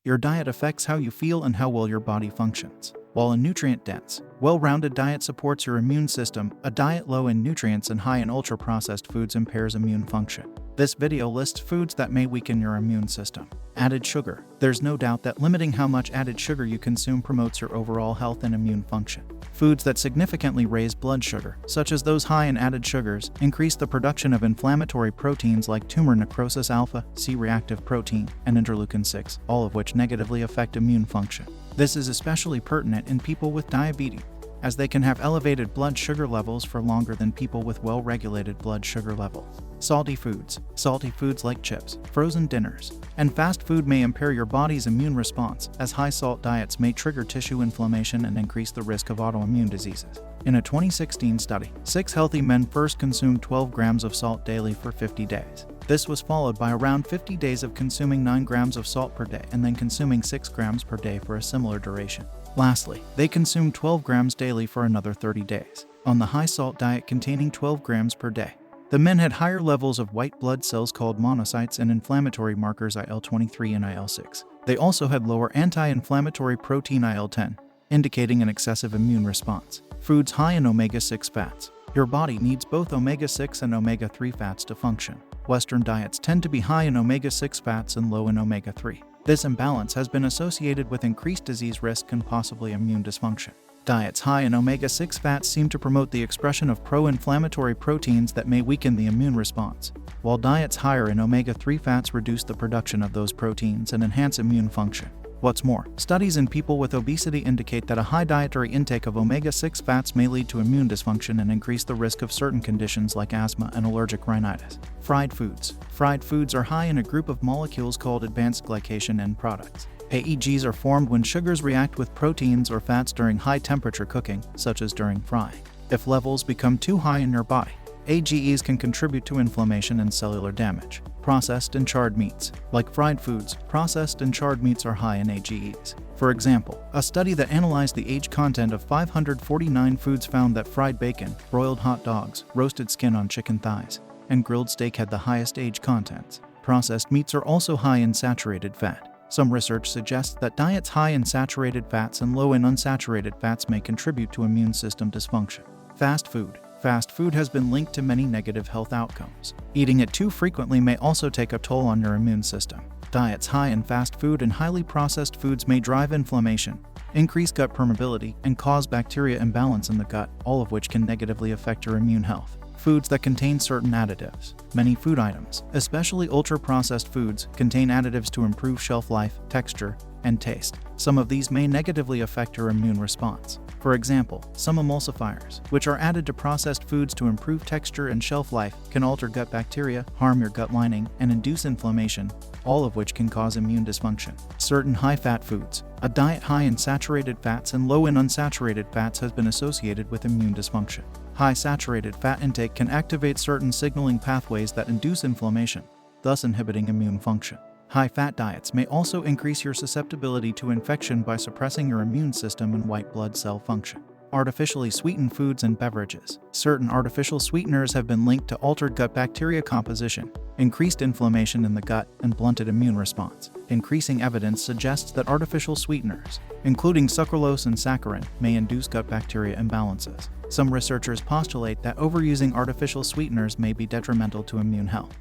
Your diet affects how you feel and how well your body functions. While a nutrient-dense, well-rounded diet supports your immune system, a diet low in nutrients and high in ultra-processed foods impairs immune function. This video lists foods that may weaken your immune system. Added sugar. There's no doubt that limiting how much added sugar you consume promotes your overall health and immune function. Foods that significantly raise blood sugar, such as those high in added sugars, increase the production of inflammatory proteins like tumor necrosis alpha, C-reactive protein, and interleukin-6, all of which negatively affect immune function. This is especially pertinent in people with diabetes, as they can have elevated blood sugar levels for longer than people with well-regulated blood sugar levels. Salty foods. Salty foods like chips, frozen dinners, and fast food may impair your body's immune response, as high-salt diets may trigger tissue inflammation and increase the risk of autoimmune diseases. In a 2016 study, 6 healthy men first consumed 12 grams of salt daily for 50 days. This was followed by around 50 days of consuming 9 grams of salt per day and then consuming 6 grams per day for a similar duration. Lastly, they consumed 12 grams daily for another 30 days. On the high-salt diet containing 12 grams per day, the men had higher levels of white blood cells called monocytes and inflammatory markers IL-23 and IL-6. They also had lower anti-inflammatory protein IL-10, indicating an excessive immune response. Foods high in omega-6 fats. Your body needs both omega-6 and omega-3 fats to function. Western diets tend to be high in omega-6 fats and low in omega-3. This imbalance has been associated with increased disease risk and possibly immune dysfunction. Diets high in omega-6 fats seem to promote the expression of pro-inflammatory proteins that may weaken the immune response, while diets higher in omega-3 fats reduce the production of those proteins and enhance immune function. What's more, studies in people with obesity indicate that a high dietary intake of omega-6 fats may lead to immune dysfunction and increase the risk of certain conditions like asthma and allergic rhinitis. Fried foods. Fried foods are high in a group of molecules called advanced glycation end products. AEGs are formed when sugars react with proteins or fats during high-temperature cooking, such as during frying. If levels become too high in your body, AGEs can contribute to inflammation and cellular damage. Processed and charred meats. Like fried foods, processed and charred meats are high in AGEs. For example, a study that analyzed the age content of 549 foods found that fried bacon, broiled hot dogs, roasted skin on chicken thighs, and grilled steak had the highest age contents. Processed meats are also high in saturated fat. Some research suggests that diets high in saturated fats and low in unsaturated fats may contribute to immune system dysfunction. Fast food. Fast food has been linked to many negative health outcomes. Eating it too frequently may also take a toll on your immune system. Diets high in fast food and highly processed foods may drive inflammation, increase gut permeability, and cause bacteria imbalance in the gut, all of which can negatively affect your immune health. Foods that contain certain additives. Many food items, especially ultra-processed foods, contain additives to improve shelf life, texture, and taste. Some of these may negatively affect your immune response. For example, some emulsifiers, which are added to processed foods to improve texture and shelf life, can alter gut bacteria, harm your gut lining, and induce inflammation, all of which can cause immune dysfunction. Certain high-fat foods. A diet high in saturated fats and low in unsaturated fats has been associated with immune dysfunction. High saturated fat intake can activate certain signaling pathways that induce inflammation, thus inhibiting immune function. High-fat diets may also increase your susceptibility to infection by suppressing your immune system and white blood cell function. Artificially sweetened foods and beverages. Certain artificial sweeteners have been linked to altered gut bacteria composition, increased inflammation in the gut, and blunted immune response. Increasing evidence suggests that artificial sweeteners, including sucralose and saccharin, may induce gut bacteria imbalances. Some researchers postulate that overusing artificial sweeteners may be detrimental to immune health.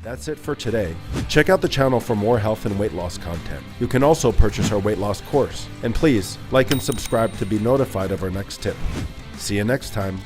That's it for today. Check out the channel for more health and weight loss content. You can also purchase our weight loss course. And please, like and subscribe to be notified of our next tip. See you next time.